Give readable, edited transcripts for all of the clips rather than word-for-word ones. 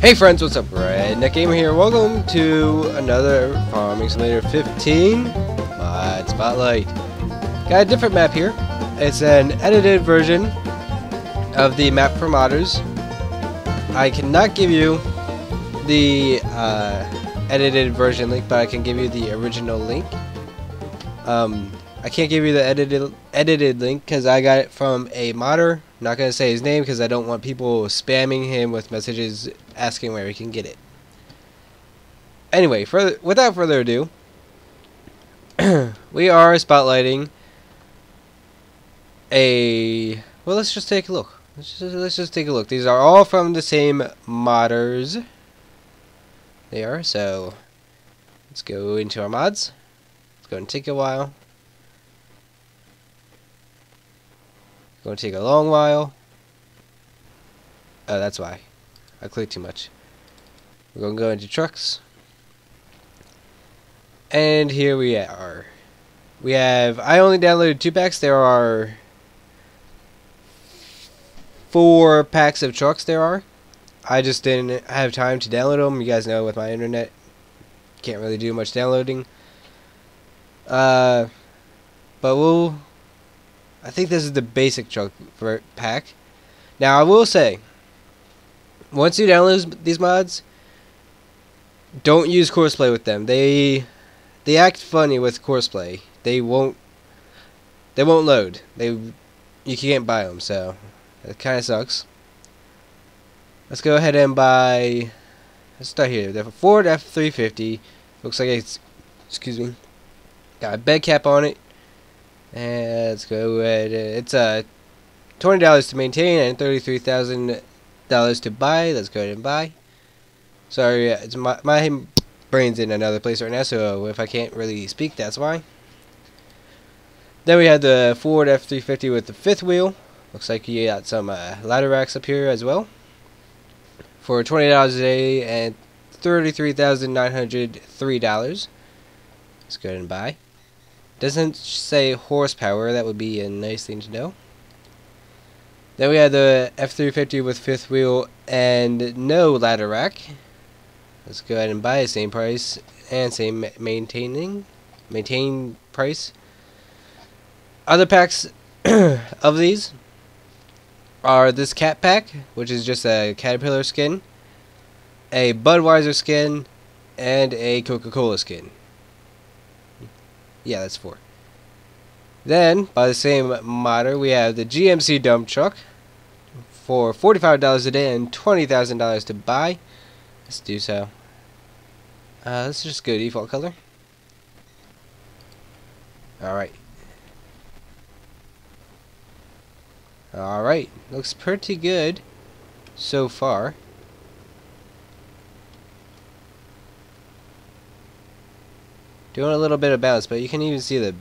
Hey friends, what's up? Redneck Gamer here. Welcome to another Farming Simulator 15 Mod Spotlight. Got a different map here. It's an edited version of the map for modders. I cannot give you the edited version link, but I can give you the original link. I can't give you the edited link because I got it from a modder. I'm not going to say his name because I don't want people spamming him with messages asking where he can get it. Anyway, without further ado, we are spotlighting a... Well, let's just take a look. Let's just take a look. These are all from the same modders. They are, so let's go into our mods. It's going to take a while. It's going to take a long while. Oh, that's why. I clicked too much. We're going to go into trucks. And here we are. We have... I only downloaded 2 packs. There are 4 packs of trucks there are. I just didn't have time to download them. You guys know with my internet, can't really do much downloading. But we'll... I think this is the basic truck pack. Now I will say, once you download these mods, don't use Courseplay with them. They act funny with Courseplay. They won't load. You can't buy them, so it kind of sucks. Let's go ahead and buy. Let's start here. The Ford F350 looks like it's, excuse me, got a bed cap on it. And let's go ahead. It's $20 to maintain and $33,000 to buy. Let's go ahead and buy. Sorry, it's my brain's in another place right now, so if I can't really speak, that's why. Then we have the Ford F350 with the 5th wheel. Looks like you got some ladder racks up here as well. For $20 a day and $33,903. Let's go ahead and buy. Doesn't say horsepower. That would be a nice thing to know. Then we have the F350 with 5th wheel and no ladder rack. Let's go ahead and buy the same price and same maintain price. Other packs of these are this cat pack, which is just a Caterpillar skin, a Budweiser skin, and a Coca-Cola skin. Yeah, that's 4. Then, by the same modder, we have the GMC dump truck for $45 a day and $20,000 to buy. Let's do so. Let's just go default color. Alright. Alright, looks pretty good so far. Doing a little bit of bounce, but you can even see the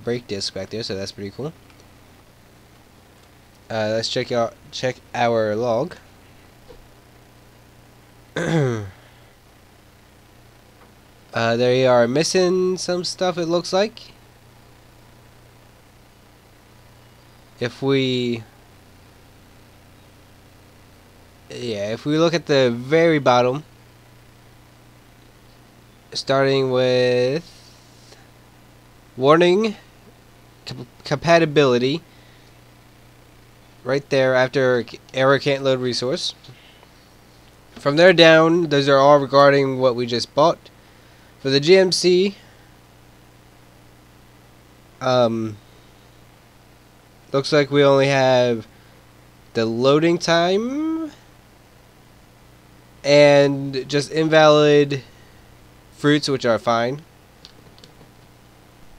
brake disc back there, so that's pretty cool. Let's check our log. They are missing some stuff, it looks like. If we look at the very bottom, starting with warning compatibility right there after error can't load resource. From there down, those are all regarding what we just bought. For the GMC, looks like we only have the loading time and just invalid fruits, which are fine.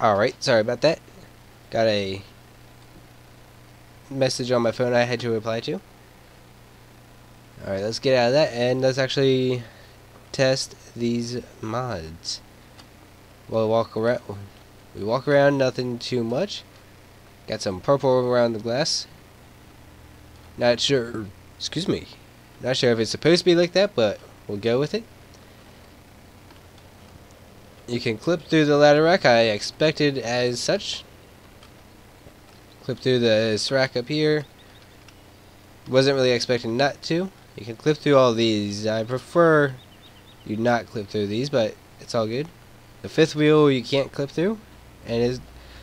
Alright, sorry about that. Got a message on my phone I had to reply to. Alright, let's get out of that and let's actually test these mods. We'll walk around. We walk around, nothing too much. Got some purple around the glass. Not sure, excuse me. Not sure if it's supposed to be like that, but we'll go with it. You can clip through the ladder rack. I expected as such. Clip through this rack up here. Wasn't really expecting not to. You can clip through all these. I prefer you not clip through these, but it's all good. The fifth wheel you can't clip through, and it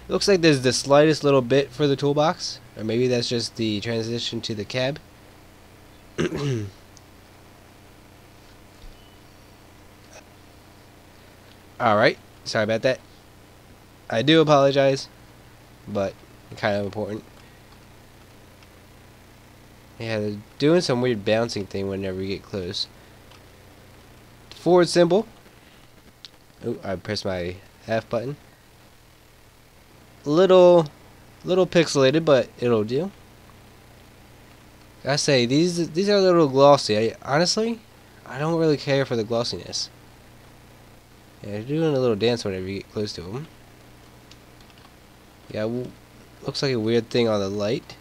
looks like there's the slightest little bit for the toolbox, or maybe that's just the transition to the cab. Alright, sorry about that. I do apologize, but kind of important. Yeah, they're doing some weird bouncing thing whenever you get close. Forward symbol. Oh, I pressed my F button. Little pixelated, but it'll do. I say these are a little glossy. Honestly, I don't really care for the glossiness. Yeah, they're doing a little dance whenever you get close to them. Yeah, looks like a weird thing on the light.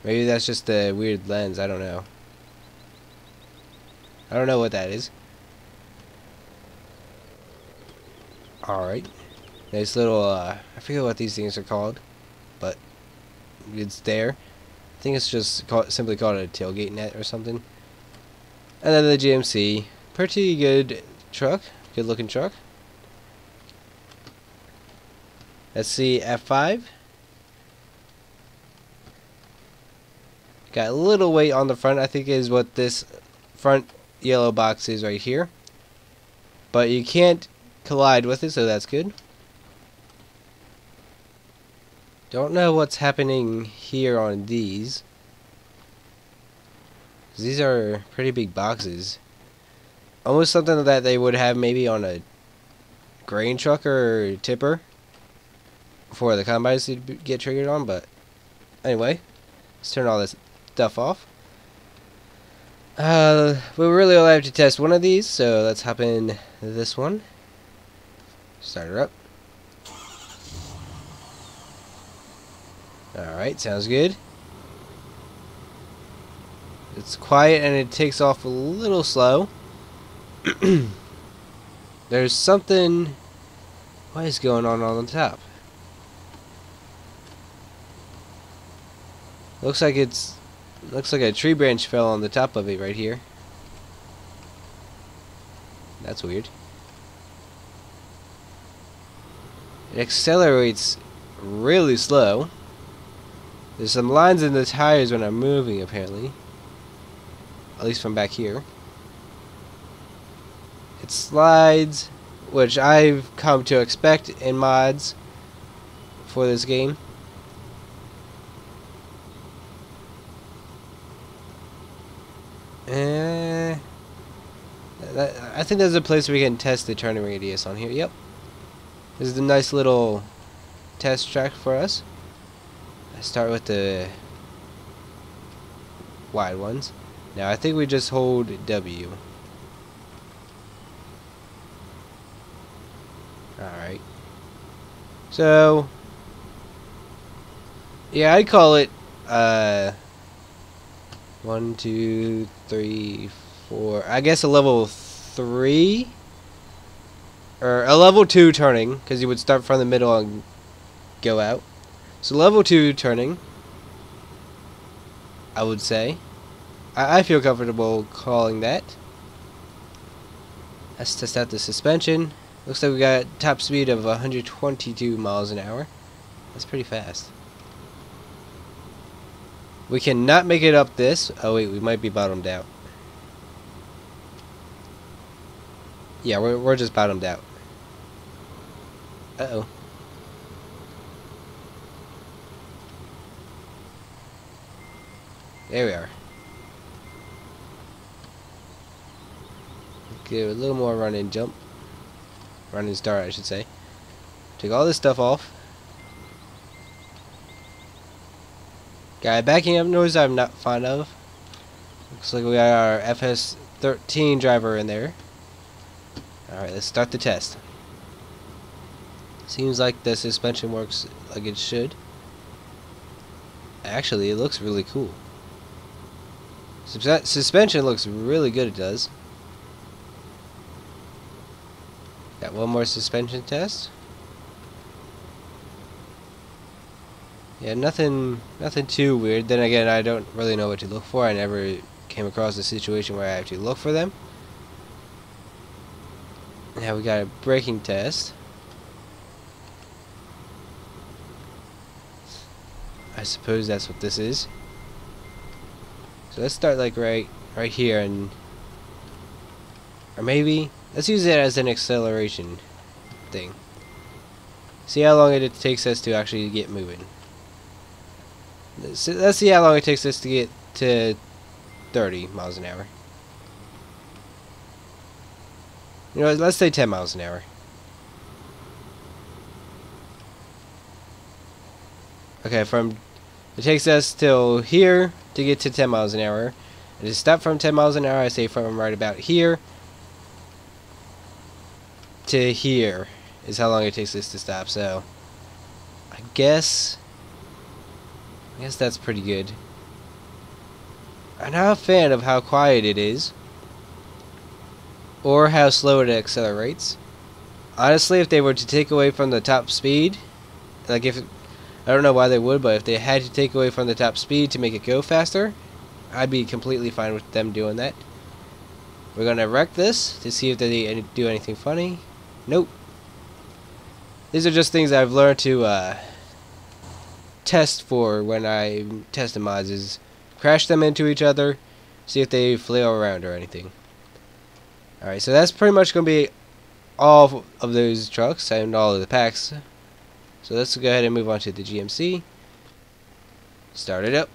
Maybe that's just a weird lens. I don't know. I don't know what that is. Alright. Nice little, I forget what these things are called, but it's there. I think it's just simply called a tailgate net or something. And then the GMC. Pretty good truck. Good looking truck. Let's see, F5. Got a little weight on the front, I think is what this front yellow box is right here. But you can't collide with it, so that's good. Don't know what's happening here on these. These are pretty big boxes. Almost something that they would have maybe on a grain truck or tipper for the combines to get triggered on, but anyway, let's turn all this stuff off. We really only have to test one of these, so let's hop in this one. Start her up. Alright, sounds good. It's quiet and it takes off a little slow. There's something... What is going on the top? Looks like a tree branch fell on the top of it right here. That's weird. It accelerates really slow. There's some lines in the tires when I'm moving, apparently. At least from back here. It slides, which I've come to expect in mods for this game. I think there's a place we can test the turning radius on here. Yep. This is a nice little test track for us. I start with the wide ones. Now I think we just hold W. Alright. So yeah, I'd call it 1, 2, 3, 4. I guess a level 3 or a level 2 turning, because you would start from the middle and go out. So level 2 turning, I would say. I feel comfortable calling that. Let's test out the suspension. Looks like we got top speed of 122 miles an hour. That's pretty fast. We cannot make it up this. Oh wait, we might be bottomed out. Yeah, we're just bottomed out. Uh-oh. There we are. Give it a little more run and jump. Run and start, I should say. Take all this stuff off. Got a backing up noise I'm not fond of. Looks like we got our FS13 driver in there. Alright, let's start the test. Seems like the suspension works like it should. Actually, it looks really cool. Suspension looks really good, it does. Got one more suspension test. Yeah, nothing too weird. Then again, I don't really know what to look for. I never came across a situation where I have to look for them. Now we got a braking test. I suppose that's what this is. So let's start like right here, and or maybe let's use it as an acceleration thing. See how long it takes us to actually get moving. Let's see how long it takes us to get to 30 miles an hour. You know, let's say 10 miles an hour. Okay, it takes us till here to get to 10 miles an hour. And to stop from 10 miles an hour, I say from right about here to here is how long it takes us to stop. So I guess that's pretty good. I'm not a fan of how quiet it is or how slow it accelerates. Honestly, if they were to take away from the top speed, like if I don't know why they would, but if they had to take away from the top speed to make it go faster, I'd be completely fine with them doing that. We're gonna wreck this to see if they do anything funny. Nope. These are just things I've learned to test for when I test the mods, is crash them into each other, see if they flail around or anything. Alright, so that's pretty much going to be all of those trucks and all of the packs. So let's go ahead and move on to the GMC. Start it up.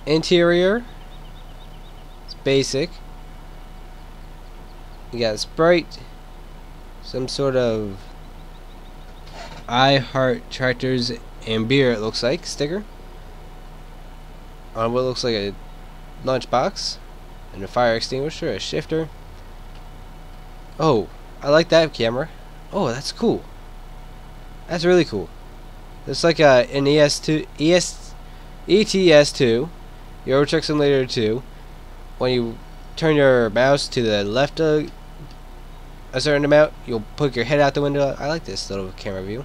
Interior. It's basic. You got a Sprite. Some sort of I Heart Tractors and Beer, it looks like, sticker. On what looks like a lunchbox. And a fire extinguisher, a shifter. Oh, I like that camera. Oh, that's cool. That's really cool. It's like an ETS2, Euro Truck Simulator 2. When you turn your mouse to the left a certain amount, you'll poke your head out the window. I like this little camera view.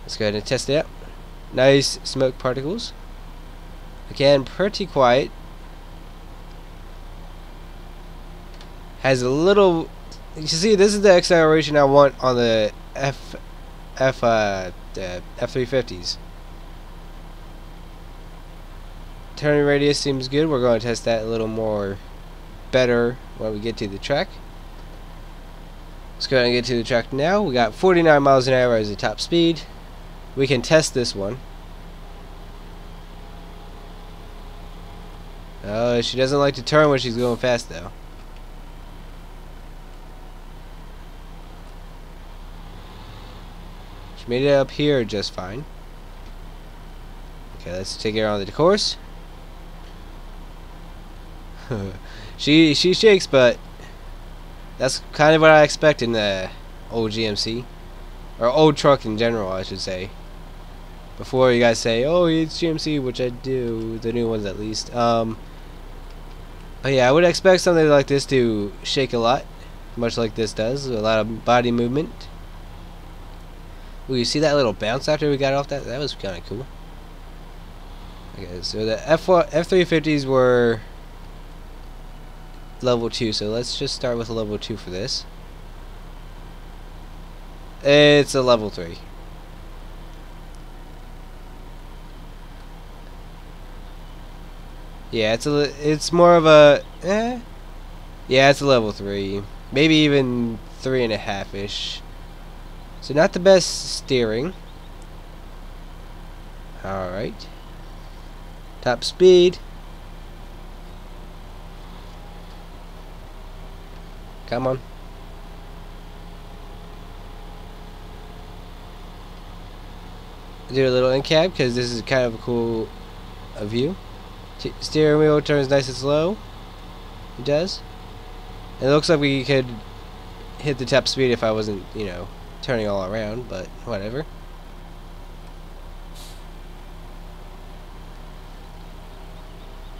Let's go ahead and test it out. Nice smoke particles. Again, pretty quiet. Has a little. You see, this is the acceleration I want on the F350s. Turning radius seems good. We're going to test that a little more better when we get to the track. Let's go ahead and get to the track now. We got 49 miles an hour as the top speed. We can test this one. Oh, she doesn't like to turn when she's going fast though. She made it up here just fine. Okay, let's take her on the course. she shakes, but that's kind of what I expect in the old GMC. Or old truck in general, I should say. Before you guys say, oh, it's GMC, which I do, the new ones at least. But yeah, I would expect something like this to shake a lot, much like this does. A lot of body movement. Ooh, you see that little bounce after we got off that? That was kind of cool. Okay, so the F350s were level 2, so let's just start with a level 2 for this. It's a level 3. Yeah, it's more of a yeah, it's a level 3, maybe even 3.5-ish. So not the best steering. All right. Top speed. Come on. Do a little in cab because this is kind of a cool view. Steering wheel turns nice and slow. It does. It looks like we could hit the top speed if I wasn't, you know, turning all around, but whatever.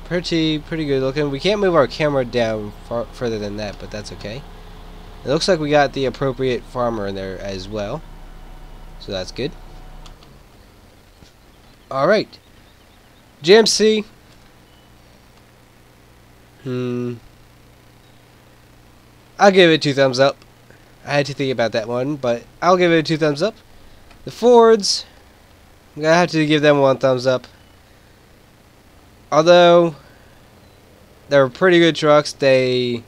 Pretty good looking. We can't move our camera down further than that, but that's okay. It looks like we got the appropriate farmer in there as well, so that's good. Alright. GMC. I'll give it 2 thumbs up. I had to think about that one, but I'll give it 2 thumbs up. The Fords, I'm gonna have to give them 1 thumbs up. Although they're pretty good trucks, they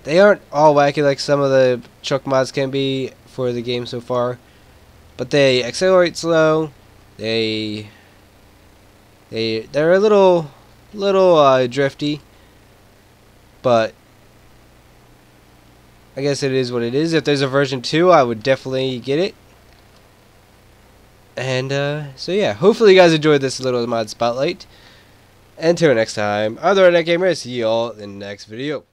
aren't all wacky like some of the truck mods can be for the game so far. But they accelerate slow. They're a little drifty, but I guess it is what it is. If there's a version 2, I would definitely get it. And so yeah, hopefully you guys enjoyed this little mod spotlight. Until next time, I'm the Redneck Gamer. See you all in the next video.